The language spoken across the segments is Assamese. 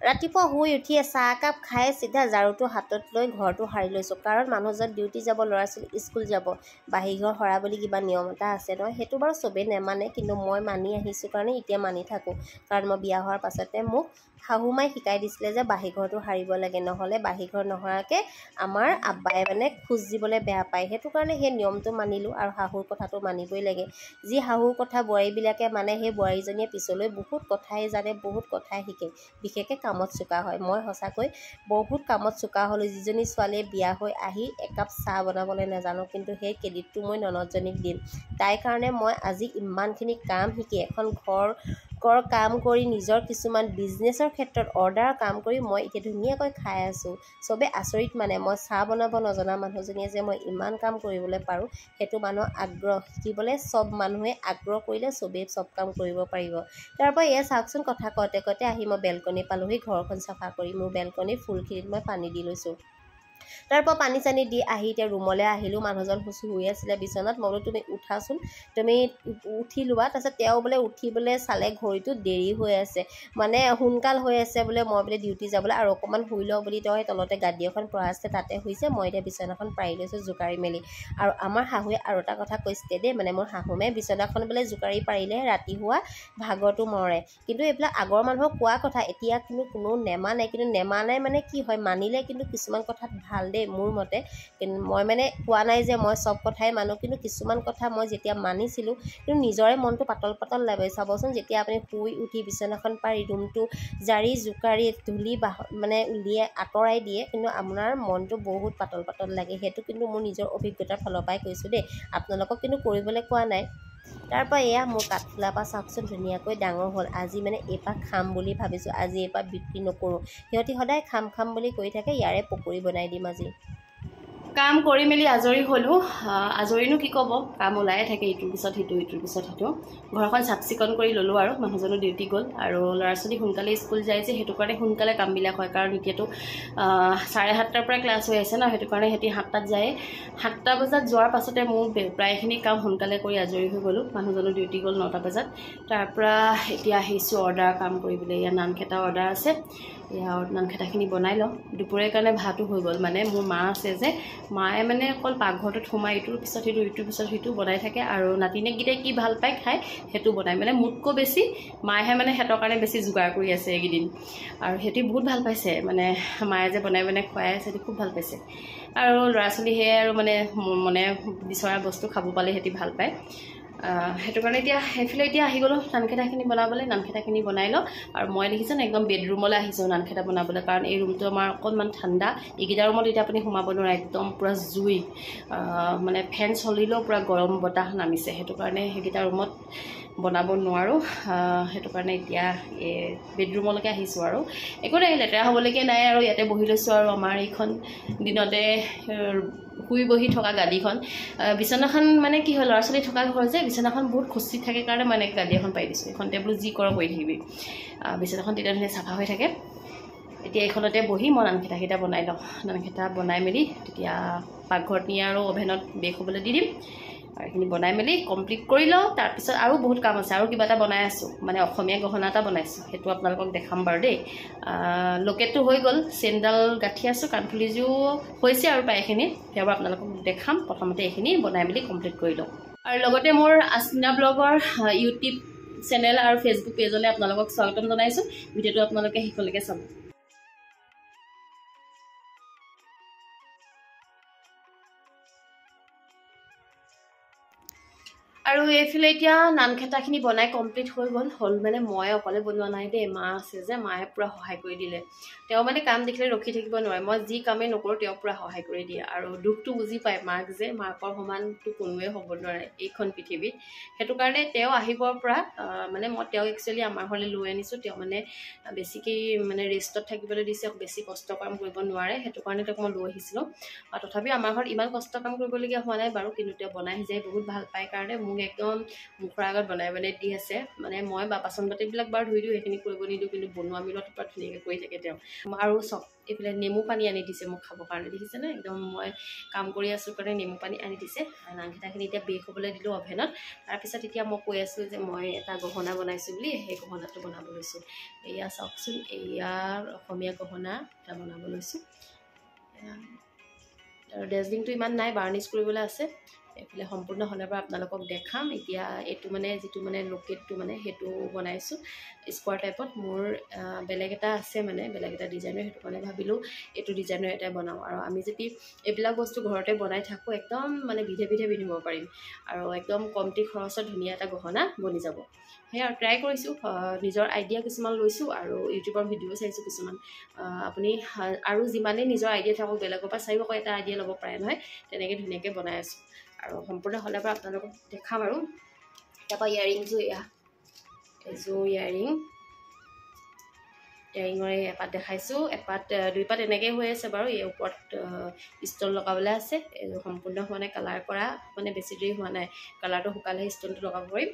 ৰাতিপুৱা শুই উঠিয়ে চাহ একাপ খাই চিধা ঝাৰুটো হাতত লৈ ঘৰটো সাৰি লৈছোঁ। কাৰণ মানুহজন ডিউটি যাব, ল'ৰা ছোৱালী স্কুল যাব, বাহিৰঘৰ সৰা বুলি কিবা নিয়ম এটা আছে নহয়। সেইটো বাৰু চবেই নেমানে, কিন্তু মই মানি আহিছোঁ কাৰণে এতিয়া মানি থাকোঁ। কাৰণ মই বিয়া হোৱাৰ পাছতে মোক শাহুমাই শিকাই দিছিলে যে বাহিৰঘৰটো সাৰিব লাগে, নহ'লে বাহিৰঘৰ নসৰাকৈ আমাৰ আব্বাই মানে খোজ দিবলৈ বেয়া পায়। সেইটো কাৰণে সেই নিয়মটো মানিলোঁ আৰু শাহুৰ কথাটো মানিবই লাগে। যি শাহুৰ কথা বোৱাৰীবিলাকে মানে সেই বোৱাৰীজনীয়ে পিছলৈ বহুত কথাই জানে, বহুত কথাই শিকে, বিশেষকৈ কামত চোকা হয়। মই সঁচাকৈ বহুত কামত চোকা হ'লোঁ। যিজনী ছোৱালীয়ে বিয়া হৈ আহি একাপ চাহ বনাবলৈ নাজানো, কিন্তু সেই ক্ৰেডিটটো মই ননদজনীক দিম। তাইৰ কাৰণে মই আজি ইমানখিনি কাম শিকি এখন ঘৰৰ কাম কৰি নিজৰ কিছুমান বিজনেছৰ ক্ষেত্ৰত অৰ্ডাৰৰ কাম কৰি মই এতিয়া ধুনীয়াকৈ খাই আছোঁ। চবেই আচৰিত মানে মই চাহ বনাব নজনা মানুহজনীয়ে যে মই ইমান কাম কৰিবলৈ পাৰোঁ, সেইটো মানুহৰ আগ্ৰহ। শিকিবলৈ চব মানুহে আগ্ৰহ কৰিলে চবেই চব কাম কৰিব পাৰিব। তাৰপৰা এয়া চাওকচোন, কথা কওঁতে কওঁতে আহি মই বেলকনি পালোহি। ঘৰখন চাফা কৰি মোৰ বেলকনিৰ ফুলখিনিত মই পানী দি লৈছোঁ। তাৰপৰা পানী চানী দি আহি এতিয়া ৰুমলৈ আহিলোঁ। মানুহজন শুই আছিলে বিচনাত। মই বোলো তুমি উঠাচোন, তুমি উঠি লোৱা। তাৰপিছত তেওঁ বোলে উঠিবলৈ চালে ঘড়ীটো দেৰি হৈ আছে, মানে সোনকাল হৈ আছে বোলে, মই বোলে ডিউটি যাবলৈ আৰু অকণমান শুই লওঁ বুলি তেওঁ তলতে গাদী এখন পৰা আছে তাতে শুইছে। মই এতিয়া বিচনাখন পাৰি লৈছোঁ জোকাৰি মেলি। আৰু আমাৰ শাহুৱে আৰু এটা কথা কৈছিলে দেই, মানে মোৰ শাহুমাই বিচনাখন বোলে জোকাৰি পাৰিলে ৰাতি হোৱা ভাগৰটো মৰে। কিন্তু এইবিলাক আগৰ মানুহক কোৱা কথা, এতিয়া কিন্তু কোনো নেমানে। কিন্তু নেমানে মানে কি হয়, মানিলে কিন্তু কিছুমান কথাত ভাল দেই মোৰ মতে। কিন্তু মই মানে কোৱা নাই যে মই চব কথাই মানো, কিন্তু কিছুমান কথা মই যেতিয়া মানিছিলোঁ, কিন্তু নিজৰে মনটো পাতল পাতল লাগে। চাবচোন, যেতিয়া আপুনি শুই উঠি বিচনাখন পাৰি ৰুমটো জাৰি জোকাৰি ধূলি মানে উলিয়াই আঁতৰাই দিয়ে, কিন্তু আপোনাৰ মনটো বহুত পাতল পাতল লাগে। সেইটো কিন্তু মোৰ নিজৰ অভিজ্ঞতাৰ ফালৰ পৰাই কৈছোঁ দেই, আপোনালোকক কিন্তু কৰিবলৈ কোৱা নাই। তাৰপৰা এয়া মোৰ কাঠফুলাৰপৰা চাওকচোন ধুনীয়াকৈ ডাঙৰ হ'ল। আজি মানে এইপাহ খাম বুলি ভাবিছোঁ, আজি এইপাহ বিক্ৰী নকৰোঁ। সিহঁতি সদায় খাম খাম বুলি কৈ থাকে, ইয়াৰে পকৰি বনাই দিম আজি। কাম কৰি মেলি আজৰি হ'লোঁ। আজৰিনো কি ক'ব, কাম ওলায়ে থাকে, ইটোৰ পিছত সিটো ইটোৰ পিছত সিটো। ঘৰখন চাফ চিকুণ কৰি ল'লোঁ আৰু মানুহজনো ডিউটি গ'ল আৰু ল'ৰা ছোৱালী সোনকালে স্কুল যায় যে, সেইটো কাৰণে সোনকালে কামবিলাক হয়। কাৰণ এতিয়াতো 7:30টাৰ পৰা ক্লাছ হৈ আছে ন, সেইটো কাৰণে সিহঁতি 7টাত যায়। 7টা বজাত যোৱাৰ পাছতে মোৰ প্ৰায়খিনি কাম সোনকালে কৰি আজৰি হৈ গ'লোঁ। মানুহজনো ডিউটি গ'ল 9টা বজাত। তাৰপৰা এতিয়া আহিছোঁ অৰ্ডাৰ কাম কৰিবলৈ। ইয়াত নানখেতা অৰ্ডাৰ আছে, এয়া নানখেতাখিনি বনাই লওঁ। দুপৰীয়াৰ কাৰণে ভাতো হৈ গ'ল। মানে মোৰ মা আছে যে, মায়ে মানে অকল পাকঘৰটোত সোমাই ইটোৰ পিছত সিটো ইটোৰ পিছত সিটো বনাই থাকে। আৰু নাতিনীকেইটাই কি ভাল পায় খাই সেইটো বনায়, মানে মোতকৈ বেছি মায়েহে মানে সিহঁতৰ কাৰণে বেছি যোগাৰ কৰি আছে এইকেইদিন। আৰু সিহঁতি বহুত ভাল পাইছে, মানে মায়ে যে বনাই বনাই খুৱাই আছে, সিহঁতি খুব ভাল পাইছে। আৰু ল'ৰা ছোৱালী সেয়াই আৰু মানে বিচৰা বস্তু খাব পালে সিহঁতি ভাল পায়। সেইটো কাৰণে এতিয়া সেইফালে এতিয়া আহি গ'লোঁ নানখেতাখিনি বনাবলৈ। নানখেতাখিনি বনাই লওঁ আৰু মই দেখিছেনে একদম বেডৰুমলৈ আহিছোঁ নানখেতা বনাবলৈ। কাৰণ এই ৰুমটো আমাৰ অকণমান ঠাণ্ডা, এইকেইটা ৰুমত এতিয়া আপুনি সোমাব নোৱাৰে, একদম পূৰা জুই, মানে ফেন চলিলেও পূৰা গৰম বতাহ নামিছে। সেইটো কাৰণে সেইকেইটা ৰুমত বনাব নোৱাৰোঁ। সেইটো কাৰণে এতিয়া এই বেডৰুমলৈকে আহিছোঁ। আৰু একো নাই, লেতেৰা হ'বলৈকে নাই আৰু ইয়াতে বহি লৈছোঁ। আৰু আমাৰ এইখন দিনতে শুই বহি থকা গাদীখন, বিচনাখন মানে কি হয়, ল'ৰা ছোৱালী থকা ঘৰ যে, বিচনাখন বহুত খচি থাকে কাৰণে মানে গাদী এখন পাৰি দিছোঁ। এইখনতে বোলো যি কৰ কৰি থাকিবি, বিচনাখন তেতিয়া ধুনীয়া চাফা হৈ থাকে। এতিয়া এইখনতে বহি মই নানখেতাকেইটা বনাই লওঁ। নানখেতা বনাই মেলি তেতিয়া পাকঘৰত নি আৰু অভেনত বেক হ'বলৈ দি দিম। আৰু এইখিনি বনাই মেলি কমপ্লিট কৰি লওঁ। তাৰপিছত আৰু বহুত কাম আছে, আৰু কিবা এটা বনাই আছোঁ, মানে অসমীয়া গহনা এটা বনাইছোঁ, সেইটো আপোনালোকক দেখাম বাৰু দেই। লকেটটো হৈ গ'ল, চেইনডাল গাঁঠি আছোঁ, কাণফুলিযোৰ হৈছে আৰু প্ৰায়খিনি, সেইবাৰ আপোনালোকক দেখাম। প্ৰথমতে এইখিনি বনাই মেলি কমপ্লিট কৰি লওঁ। আৰু লগতে মোৰ আস্মিনা ব্লগৰ ইউটিউব চেনেল আৰু ফেচবুক পেজলৈ আপোনালোকক স্বাগতম জনাইছোঁ। ভিডিঅ'টো আপোনালোকে শেষলৈকে চাব। আৰু এইফালে এতিয়া নানখেতাখিনি বনাই কমপ্লিট হৈ গ'ল মানে মই অকলে বনোৱা নাই দেই, মা আছে যে, মায়ে পূৰা সহায় কৰি দিলে। তেওঁ মানে কাম দেখিলে ৰখি থাকিব নোৱাৰে, মই যি কামেই নকৰোঁ তেওঁ পূৰা সহায় কৰি দিয়ে। আৰু দুখটো বুজি পায় মাক যে, মাকৰ সমানটো কোনোৱে হ'ব নোৱাৰে এইখন পৃথিৱীত। সেইটো কাৰণে তেওঁ আহিবৰ পৰা মানে মই তেওঁক একচুৱেলি আমাৰ ঘৰলৈ লৈ আনিছোঁ। তেওঁ মানে বেছিকৈ মানে ৰেষ্টত থাকিবলৈ দিছে, বেছি কষ্ট কাম কৰিব নোৱাৰে, সেইটো কাৰণে তেওঁক মই লৈ আহিছিলোঁ। তথাপিও আমাৰ ঘৰত ইমান কষ্ট কাম কৰিবলগীয়া হোৱা নাই বাৰু, কিন্তু তেওঁ বনাই সিজাই বহুত ভাল পায় কাৰণে মোৰ মোক একদম মুখৰ আগত বনাই বনাই দি আছে মানে মই বাচন বাতিবিলাক বাৰু ধুই দিওঁ সেইখিনি কৰিব নিদিওঁ কিন্তু বনোৱা মিলত পৰা ধুনীয়াকৈ কৰি থাকে তেওঁ আৰু চব এইফালে নেমু পানী আনি দিছে মোক খাবৰ কাৰণে দেখিছেনে একদম মই কাম কৰি আছোঁ কাৰণে নেমু পানী আনি দিছে নানকেইটাখিনি এতিয়া বেক হ'বলৈ দিলোঁ অভেনত তাৰপিছত এতিয়া মই কৈ আছোঁ যে মই এটা গহনা বনাইছোঁ বুলি সেই গহনাটো বনাব লৈছোঁ এয়া চাওকচোন এয়াৰ অসমীয়া গহনা এটা বনাব লৈছোঁ আৰু ডেজলিংটো ইমান নাই বাৰ্নিছ কৰিবলৈ আছে এইফালে সম্পূৰ্ণ হ'লে পৰা আপোনালোকক দেখাম এতিয়া এইটো মানে যিটো মানে লোকেটটো মানে সেইটো বনাইছোঁ স্কোৱাৰ টাইপত মোৰ বেলেগ এটা আছে মানে বেলেগ এটা ডিজাইনৰ সেইটো কাৰণে ভাবিলোঁ এইটো ডিজাইনৰ এটাই বনাওঁ আৰু আমি যদি এইবিলাক বস্তু ঘৰতে বনাই থাকোঁ একদম মানে বিধে বিধে পিন্ধিব পাৰিম আৰু একদম কমটি খৰচত ধুনীয়া এটা গহনা বনি যাব সেয়া ট্ৰাই কৰিছোঁ নিজৰ আইডিয়া কিছুমান লৈছোঁ আৰু ইউটিউবৰ ভিডিঅ' চাইছোঁ কিছুমান আপুনি আৰু যিমানেই নিজৰ আইডিয়া থাকক বেলেগৰ পৰা চাইও আকৌ এটা আইডিয়া ল'ব পাৰে নহয় তেনেকৈ ধুনীয়াকৈ বনাই আছোঁ আৰু সম্পূৰ্ণ হ'লে পৰা আপোনালোকক দেখাম আৰু তাৰপৰা ইয়াৰিংযোৰ এযোৰ ইয়াৰিঙৰ এপাত দেখাইছোঁ এপাত দুইপাত এনেকৈ হৈ আছে বাৰু এই ওপৰত ষ্ট'ন লগাবলৈ আছে এইযোৰ সম্পূৰ্ণ হোৱা নাই কালাৰ কৰা মানে বেছি দেৰি হোৱা নাই কালাৰটো শুকালেহে ষ্ট'নটো লগাব পাৰিম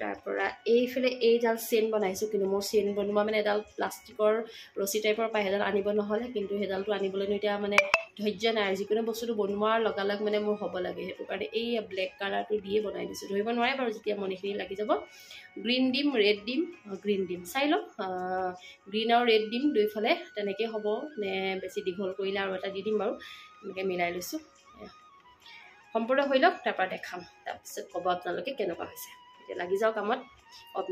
তাৰপৰা এইফালে এইডাল চেইন বনাইছোঁ কিন্তু মোৰ চেইন বনোৱা মানে এডাল প্লাষ্টিকৰ ৰছী টাইপৰ পায় সেইডাল আনিব নহ'লে কিন্তু সেইডালটো আনিবলৈনো এতিয়া মানে ধৈৰ্য নাই আৰু যিকোনো বস্তুটো বনোৱাৰ লগালগ মানে মোৰ হ'ব লাগে সেইটো কাৰণে এই ব্লেক কালাৰটো দিয়ে বনাই দিছোঁ ধৰিব নোৱাৰে বাৰু যেতিয়া মণিখিনি লাগি যাব গ্ৰীণ দিম ৰেড দিম গ্ৰীণ দিম চাই লওঁ গ্ৰীণ আৰু ৰেড দিম দুইফালে তেনেকৈ হ'ব নে বেছি দীঘল কৰিলে আৰু এটা দি দিম বাৰু এনেকৈ মিলাই লৈছোঁ সম্পূৰ্ণ হৈ লওক তাৰপৰা দেখাম তাৰপিছত ক'ব আপোনালোকে কেনেকুৱা হৈছে এতিয়া লাগি যাওঁ কামত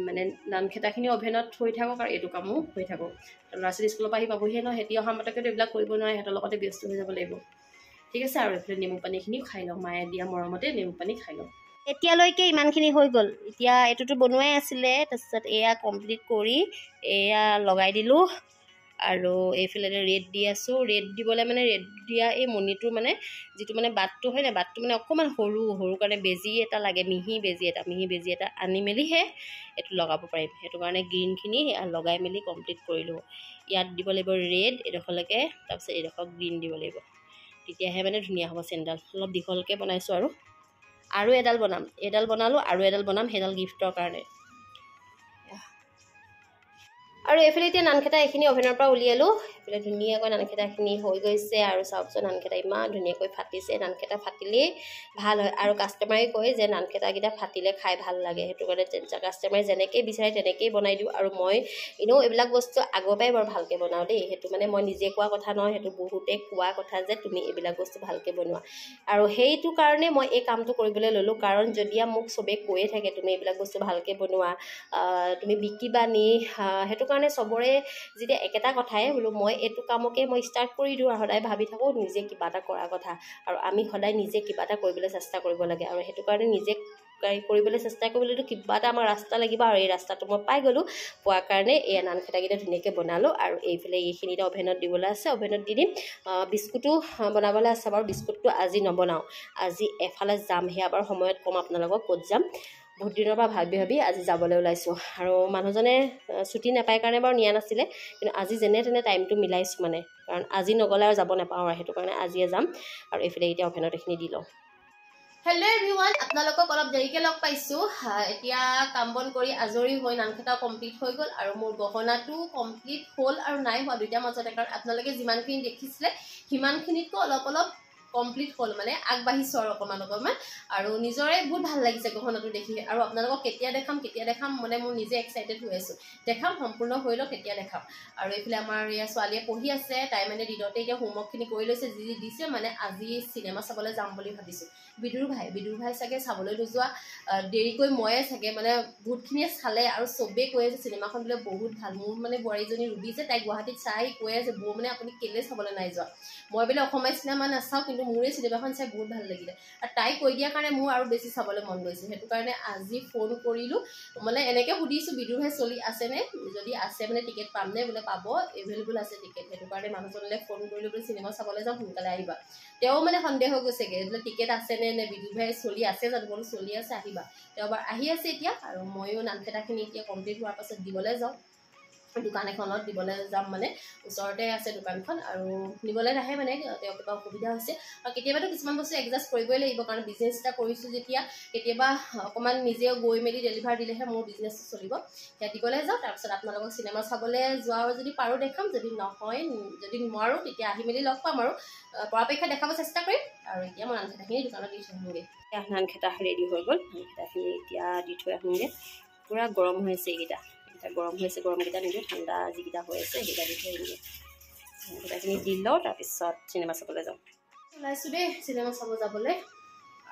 মানে নানখেতাখিনি অভেনত থৈ থাকক আৰু এইটো কামো হৈ থাকক ল'ৰা ছোৱালী স্কুলৰ পৰা আহি পাবহিয়ে নহয় সিহঁতি অহা মাত্ৰকেতো এইবিলাক কৰিব নোৱাৰে সিহঁতৰ লগতে ব্যস্ত হৈ যাব লাগিব ঠিক আছে আৰু এইফালে নেমু পানীখিনিও খাই লওঁ মায়ে দিয়া মৰমতে নেমু পানী খাই লওঁ এতিয়ালৈকে ইমানখিনি হৈ গ'ল এতিয়া এইটোতো বনোৱাই আছিলে তাৰপিছত এয়া কমপ্লিট কৰি এয়া লগাই দিলোঁ আৰু এইফালে ৰেড দি আছোঁ ৰেড দিবলৈ মানে ৰেড দিয়া এই মণিটোৰ মানে যিটো মানে বাটটো হয় নাই বাটটো মানে অকণমান সৰু কাৰণে বেজি এটা লাগে মিহি বেজি এটা আনি মেলিহে এইটো লগাব পাৰিম সেইটো কাৰণে গ্ৰীণখিনি লগাই মেলি কমপ্লিট কৰিলোঁ ইয়াত দিব লাগিব ৰেড এডোখৰলৈকে তাৰপিছত এডোখৰ গ্ৰীণ দিব লাগিব তেতিয়াহে মানে ধুনীয়া হ'ব চেইনডাল অলপ দীঘলকৈ বনাইছোঁ আৰু এডাল বনাম এডাল বনালোঁ আৰু এডাল বনাম সেইডাল গিফ্টৰ কাৰণে আৰু এইফালে এতিয়া নানকেইটা এইখিনি অভেনৰ পৰা উলিয়ালোঁ এইফালে ধুনীয়াকৈ নানকেইটাখিনি হৈ গৈছে আৰু চাওকচোন নানকেইটা ইমান ধুনীয়াকৈ ফাটিছে নানকেইটা ফাটিলেই ভাল হয় আৰু কাষ্টমাৰে কয় যে নানকেইটাকেইটা ফাটিলে খাই ভাল লাগে সেইটো কাৰণে কাষ্টমাৰে যেনেকৈ বিচাৰে তেনেকৈয়ে বনাই দিওঁ আৰু মই এনেও এইবিলাক বস্তু আগৰ পৰাই বৰ ভালকৈ বনাওঁ দেই সেইটো মানে মই নিজে কোৱা কথা নহয় সেইটো বহুতে কোৱা কথা যে তুমি এইবিলাক বস্তু ভালকৈ বনোৱা আৰু সেইটো কাৰণে মই এই কামটো কৰিবলৈ ল'লোঁ কাৰণ যদি মোক চবেই কৈয়ে থাকে তুমি এইবিলাক বস্তু ভালকৈ বনোৱা তুমি বিকিবা নি সেইটো কাৰণে চবৰে যেতিয়া একেটা কথাই বোলো মই এইটো কামকে মই ষ্টাৰ্ট কৰি দিওঁ আৰু সদায় ভাবি থাকোঁ নিজে কিবা এটা কৰাৰ কথা আৰু আমি সদায় নিজে কিবা এটা কৰিবলৈ চেষ্টা কৰিব লাগে আৰু সেইটো কাৰণে নিজে কৰিবলৈ চেষ্টা কৰিবলৈতো কিবা এটা আমাৰ ৰাস্তা লাগিব আৰু এই ৰাস্তাটো মই পাই গ'লোঁ পোৱাৰ কাৰণে এই নানকেইটাকেইটা ধুনীয়াকৈ বনালোঁ আৰু এইফালে এইখিনিতে অভেনত দিবলৈ আছে অভেনত দি দিম বিস্কুটো বনাবলৈ আছে বাৰু বিস্কুটটো আজি নবনাওঁ আজি এফালে যাম সেয়া বাৰু সময়ত ক'ম আপোনালোকক ক'ত যাম বহুত দিনৰ পৰা ভাবি আজি যাবলৈ ওলাইছোঁ আৰু মানুহজনে ছুটি নাপায় কাৰণে বাৰু নিয়া নাছিলে কিন্তু আজি যেনে তেনে টাইমটো মিলাইছোঁ মানে কাৰণ আজি নগ'লে আৰু যাব নাপাওঁ আৰু সেইটো কাৰণে আজিয়ে যাম আৰু এইফালে এতিয়া অভেনত এইখিনি দি লওঁ হেল্ল' এভৰিৱান আপোনালোকক অলপ দেৰিকৈ লগ পাইছোঁ এতিয়া কাম বন কৰি আজৰি হৈ নানকেইটাও কমপ্লিট হৈ গ'ল আৰু মোৰ গহনাটো কমপ্লিট হ'ল আৰু নাই হোৱা দুইটাৰ মাজতে কাৰণ আপোনালোকে যিমানখিনি দেখিছিলে সিমানখিনিতকৈ অলপ কমপ্লিট হ'ল মানে আগবাঢ়িছোঁ আৰু অকণমান আৰু নিজৰে বহুত ভাল লাগিছে গহনাটো দেখি আৰু আপোনালোকক কেতিয়া দেখাম মানে মোৰ নিজে এক্সাইটেড হৈ আছোঁ দেখাম সম্পূৰ্ণ হৈ লওক কেতিয়া দেখাম আৰু এইফালে আমাৰ ইয়াৰ ছোৱালীয়ে পঢ়ি আছে তাই মানে দিনতে এতিয়া হোমৱৰ্কখিনি কৰি লৈছে যি দিছে মানে আজি চিনেমা চাবলৈ যাম বুলি ভাবিছোঁ বিদুৰ ভাই চাগে চাবলৈ নোযোৱা দেৰিকৈ ময়ে চাগে মানে বহুতখিনিয়ে চালে আৰু চবেই কৈ আছে চিনেমাখন বোলে বহুত ভাল মোৰ মানে বোৱাৰীজনী ৰুবি যে তাই গুৱাহাটীত চাই কৈ আছে বৌ মানে আপুনি কেলৈ চাবলৈ নাই যোৱা মই বোলে অসমীয়া চিনেমা নাচাওঁ কিন্তু মোৰে চিনেমাখন চাই বহুত ভাল লাগিলে আৰু তাই কৈ দিয়াৰ কাৰণে মোৰ আৰু বেছি চাবলৈ মন গৈছে সেইটো কাৰণে আজি ফোন কৰিলোঁ মানে এনেকৈ সুধিছোঁ বিদুৰ ভাই চলি আছেনে যদি আছে মানে টিকেট পামনে বোলে পাব এভেইলেবল আছে টিকেট সেইটো কাৰণে মানুহজনলৈ ফোন কৰিলোঁ বোলে চিনেমা চাবলৈ যাওঁ সোনকালে আহিবা তেওঁ মানে সন্দেহ হৈ গৈছেগৈ বোলে টিকেট আছেনে নে বিদুৰ ভাই চলি আছে জানো বোলো চলি আছে আহিবা তেওঁ এবাৰ আহি আছে এতিয়া আৰু ময়ো নানকেইটাখিনি এতিয়া কমপ্লিট হোৱাৰ পাছত দিবলৈ যাওঁ দোকান এখনত দিবলৈ যাম মানে ওচৰতে আছে দোকানখন আৰু নিবলৈ নাহে মানে তেওঁ কিবা অসুবিধা হৈছে আৰু কেতিয়াবাতো কিছুমান বস্তু এডজাষ্ট কৰিবই লাগিব কাৰণ বিজনেছ এটা কৰিছোঁ যেতিয়া কেতিয়াবা অকণমান নিজেও গৈ মেলি ডেলিভাৰ দিলেহে মোৰ বিজনেছটো চলিব সেয়া দিবলৈ যাওঁ তাৰপিছত আপোনালোকক চিনেমা চাবলৈ যোৱা যদি পাৰোঁ দেখাম যদি নহয় যদি নোৱাৰোঁ তেতিয়া আহি মেলি লগ পাম আৰু পৰাপক্ষত দেখাব চেষ্টা কৰিম আৰু এতিয়া মই নানখেতাখিনি দোকানত দি থৈ আহোঁগৈ নানখেতা ৰেডি হৈ গ'ল নানখেতাখিনি এতিয়া দি থৈ আহোঁগৈ পূৰা গৰম হৈ আছে এইকেইটা গৰম হৈ আছে গৰমকেইটা নিদিওঁ ঠাণ্ডা যিকেইটা হৈ আছে সেইকেইটা দি থৈ আহিমগৈ নানখেতাখিনি দি লওঁ তাৰপিছত চিনেমা চাবলৈ যাওঁ ওলাইছোঁ দেই চিনেমা চাব যাবলৈ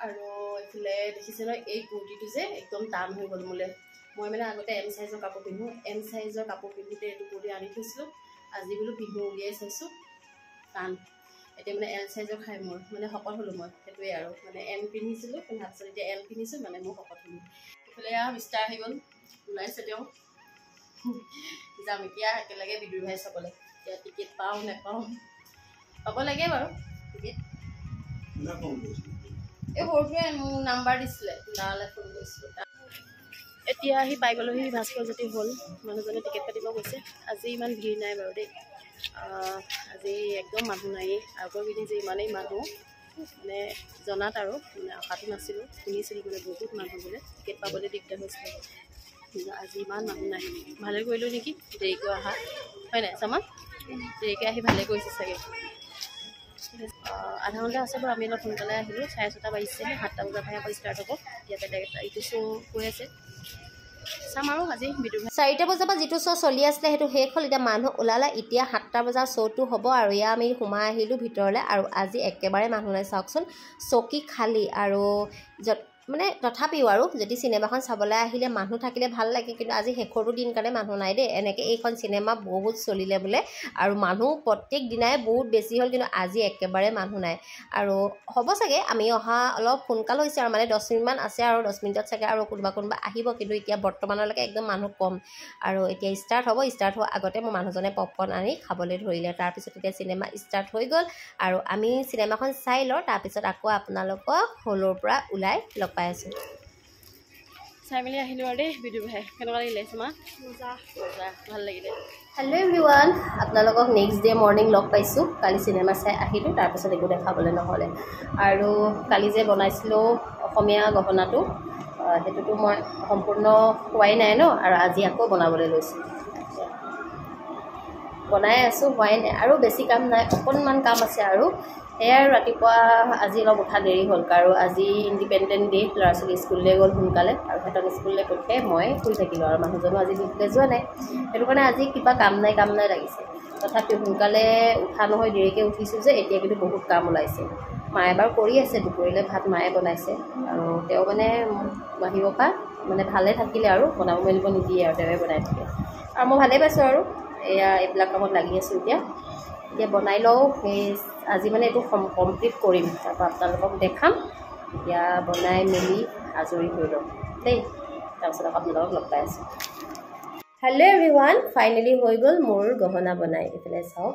আৰু এইফালে দেখিছে নহয় এই কুৰ্তিটো যে একদম টান হৈ গ'ল মোলৈ মই মানে আগতে এম চাইজৰ কাপোৰ পিন্ধোঁ এম চাইজৰ কাপোৰ পিন্ধোঁতে এইটো কুৰ্তি আনি থৈছিলোঁ আজি বোলো পিন্ধো উলিয়াই চাইছোঁ টান এতিয়া মানে এল চাইজৰ খাই মোৰ মানে শকত হ'লোঁ মই সেইটোৱে আৰু মানে এম পিন্ধিছিলোঁ পিন্ধাৰ পিছত এতিয়া এল পিন্ধিছোঁ মানে মোৰ শকত হ'লোঁ এইফালে আৰু মিষ্টাৰ আহি গ'ল ওলাইছে তেওঁ যাম এতিয়া একেলগে বিদুৰ ভাই চাবলৈ এতিয়া টিকেট পাওঁ নাপাওঁ পাব লাগে বাৰু টিকেট এই সৰুটোৱে মোক নাম্বাৰ দিছিলে নালৈ ফোন কৰিছিলোঁ এতিয়া আহি পাই গ'লোহি ভাস্কৰ জ্যোতি হ'ল মানুহজনে টিকেট কাটিব গৈছে আজি ইমান ভিৰ নাই বাৰু দেই আজি একদম মানুহ নায়েই আগৰ কেইদিন যে ইমানেই মানুহ মানে জনাত আৰু মানে আশাটো নাছিলোঁ শুনিছিলোঁ মানে বহুত মানুহ বোলে টিকেট পাবলৈ দিগদাৰ হৈছিলে আজি ইমান মানুহ নাই ভালে কৰিলোঁ নেকি দেৰিকৈ অহা হয় নাই চামা দেৰিকৈ আহি ভালে কৰিছে চাগে আধা ঘণ্টা আছে বাৰু আমি অলপ সোনকালে আহিলোঁ 6:30 বাজিছে 7টা বজাৰ পৰা আকৌ ষ্টাৰ্ট হ'ব এতিয়া বেলেগ এটা ইটো শ্ব' হৈ আছে চাম আৰু আজি বিদুৰ 4টা বজাৰ পৰা যিটো শ্ব' চলি আছিলে সেইটো শেষ হ'ল এতিয়া মানুহ ওলালে এতিয়া 7টা বজাৰ শ্ব'টো হ'ব আৰু এয়া আমি সোমাই আহিলোঁ ভিতৰলৈ আৰু আজি একেবাৰে মানুহ নাই চাওকচোন চকী খালী আৰু মানে তথাপিও আৰু যদি চিনেমাখন চাবলৈ আহিলে মানুহ থাকিলে ভাল লাগে কিন্তু আজি শেষৰটো দিন কাৰণে মানুহ নাই দেই এনেকৈ এইখন চিনেমা বহুত চলিলে বোলে আৰু মানুহ প্ৰত্যেক দিনাই বহুত বেছি হ'ল কিন্তু আজি একেবাৰে মানুহ নাই আৰু হ'ব চাগে আমি অহা অলপ সোনকাল হৈছে আৰু মানে 10 মিনিটমান আছে আৰু 10 মিনিটত চাগে আৰু কোনোবা আহিব কিন্তু এতিয়া বৰ্তমানলৈকে একদম মানুহ কম আৰু এতিয়া ষ্টাৰ্ট হোৱাৰ আগতে মোৰ মানুহজনে পপকৰ্ণ আনি খাবলৈ ধৰিলে তাৰপিছত এতিয়া চিনেমা ষ্টাৰ্ট হৈ গ'ল আৰু আমি চিনেমাখন চাই লওঁ তাৰপিছত আকৌ আপোনালোকক হলৰ পৰা ওলাই লগ পাই আছোঁ চাই মেলি আহিলোঁ আৰু দেই বিদুৰ ভাই কেনেকুৱা লাগিলে মা মজা ভাল লাগিলে হেল্ল' এভৰিৱান আপোনালোকক নেক্সট ডে মৰ্ণিং লগ পাইছোঁ কালি চিনেমা চাই আহিলোঁ তাৰপিছত একো দেখাবলৈ নহ'লে আৰু কালি যে বনাইছিলোঁ অসমীয়া গহনাটো সেইটোতো মই সম্পূৰ্ণ হোৱাই নাই ন আৰু আজি আকৌ বনাবলৈ লৈছোঁ বনাই আছোঁ হোৱাই নাই আৰু বেছি কাম নাই অকণমান কাম আছে আৰু সেয়াই ৰাতিপুৱা আজি অলপ উঠা দেৰি হ'ল কাৰণ আজি ইণ্ডিপেণ্ডেণ্ট ডে ল'ৰা ছোৱালী স্কুললৈ গ'ল সোনকালে আৰু সিহঁতক স্কুললৈ পঠিয়াই মই শুই থাকিলোঁ আৰু মানুহজনো আজি ডিউটিলৈ যোৱা নাই সেইটো কাৰণে আজি কিবা কাম নাই লাগিছে তথাপিও সোনকালে উঠা নহয় দেৰিকৈ উঠিছোঁ যে এতিয়া কিন্তু বহুত কাম ওলাইছে মায়ে বাৰু কৰি আছে দুপৰীয়ালৈ ভাত মায়ে বনাইছে আৰু তেওঁ মানে বাহিৰৰ পৰা মানে ভালে থাকিলে আৰু বনাব মেলিব নিদিয়ে আৰু তেওঁৱে বনাই থাকে আৰু মই ভালেই পাইছোঁ আৰু এয়া এইবিলাক কামত লাগি আছোঁ এতিয়া বনাই লওঁ সেই আজি মানে এইটো কমপ্লিট কৰিম তাৰপৰা আপোনালোকক দেখাম এতিয়া বনাই মেলি আজৰি হৈ লওঁ দেই তাৰপিছত আকৌ আপোনালোকক লগ পাই আছোঁ হেল্ল' এভৰিৱান ফাইনেলি হৈ গ'ল মোৰ গহনা বনাই এইফালে চাওক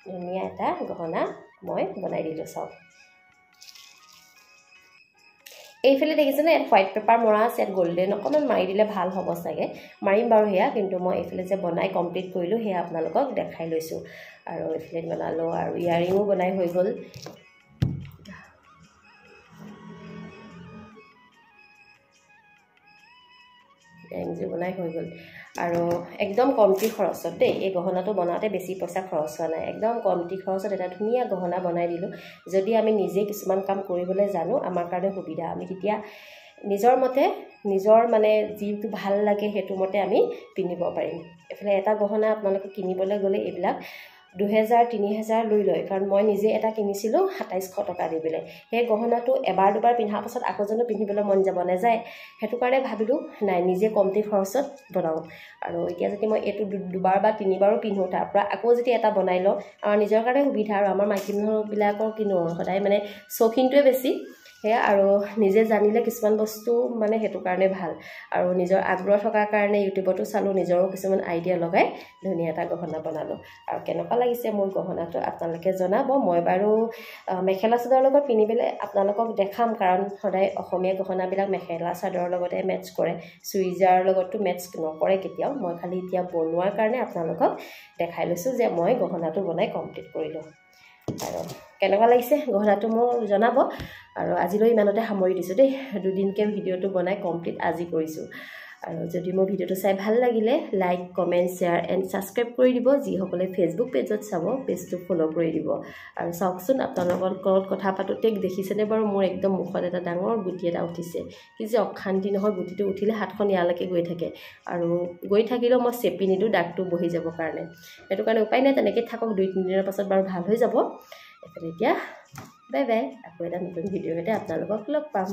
ধুনীয়া এটা গহনা মই বনাই দিলোঁ চাওক এইফালে দেখিছেনে ইয়াত হোৱাইট পেপাৰ মৰা আছে ইয়াত গল্ডেন অকণমান মাৰি দিলে ভাল হ'ব চাগে মাৰিম বাৰু সেয়া কিন্তু মই এইফালে যে বনাই কমপ্লিট কৰিলোঁ সেয়া আপোনালোকক দেখাই লৈছোঁ আৰু এইফালে বনালোঁ আৰু ইয়াৰিঙো বনাই হৈ গ'ল ইয়াৰিংযোৰ বনাই হৈ গ'ল আৰু একদম কমটি খৰচত দেই এই গহনাটো বনাওঁতে বেছি পইচা খৰচ হোৱা নাই একদম কমটি খৰচত এটা ধুনীয়া গহনা বনাই দিলোঁ যদি আমি নিজে কিছুমান কাম কৰিবলৈ জানো আমাৰ কাৰণে সুবিধা আমি তেতিয়া নিজৰ মতে নিজৰ মানে যিটো ভাল লাগে সেইটো মতে আমি পিন্ধিব পাৰিম এইফালে এটা গহনা আপোনালোকে কিনিবলৈ গ'লে এইবিলাক 2000-3000 লৈ লয় কাৰণ মই নিজে এটা কিনিছিলোঁ 2700 টকা দি পেলাই সেই গহনাটো এবাৰ দুবাৰ পিন্ধাৰ পাছত আকৌ জানো পিন্ধিবলৈ মন যাব নাযায় সেইটো কাৰণে ভাবিলোঁ নাই নিজে কমটি খৰচত বনাওঁ আৰু এতিয়া যদি মই এইটো দুবাৰ বা তিনিবাৰো পিন্ধোঁ তাৰ পৰা আকৌ যদি এটা বনাই লওঁ আমাৰ নিজৰ কাৰণে সুবিধা আৰু আমাৰ মাইকী মানুহবিলাকৰ কিনো সদায় মানে চৌখিনটোৱে বেছি সেয়া আৰু নিজে জানিলে কিছুমান বস্তু মানে সেইটো কাৰণে ভাল আৰু নিজৰ আগ্ৰহ থকাৰ কাৰণে ইউটিউবতো চালোঁ নিজৰো কিছুমান আইডিয়া লগাই ধুনীয়া এটা গহনা বনালোঁ আৰু কেনেকুৱা লাগিছে মোৰ গহনাটো আপোনালোকে জনাব মই বাৰু মেখেলা চাদৰৰ লগত পিন্ধি পেলাই আপোনালোকক দেখাম কাৰণ সদায় অসমীয়া গহনাবিলাক মেখেলা চাদৰৰ লগতে মেটচ কৰে চুইজাৰৰ লগতো মেটচ নকৰে কেতিয়াও মই খালি এতিয়া বনোৱাৰ কাৰণে আপোনালোকক দেখাই লৈছোঁ যে মই গহনাটো বনাই কমপ্লিট কৰিলোঁ আৰু কেনেকুৱা লাগিছে গহনাটো মোক জনাব আৰু আজিলৈ ইমানতে সামৰি দিছোঁ দেই দুদিনকৈ ভিডিঅ'টো বনাই কমপ্লিট আজি কৰিছোঁ আৰু যদি মোৰ ভিডিঅ'টো চাই ভাল লাগিলে like comment share and subscribe কৰি দিব যিসকলে ফেচবুক পেজত চাব পেজটো ফ'ল' কৰি দিব আৰু চাওকচোন আপোনালোকৰ লগত কথা পাতোঁতে দেখিছেনে বাৰু মোৰ একদম মুখত এটা ডাঙৰ গুটি এটা উঠিছে কি যে অশান্তি নহয় গুটিটো উঠিলে হাতখন ইয়ালৈকে গৈ থাকে আৰু গৈ থাকিলেও মই চেপি নিদিওঁ দাগটো বহি যাবৰ কাৰণে সেইটো কাৰণে উপায় নাই তেনেকৈ থাকক 2-3 দিনৰ পাছত বাৰু ভাল হৈ যাব এতিয়া বাই বাই আকৌ এটা নতুন ভিডিঅ'তে আপোনালোকক লগ পাম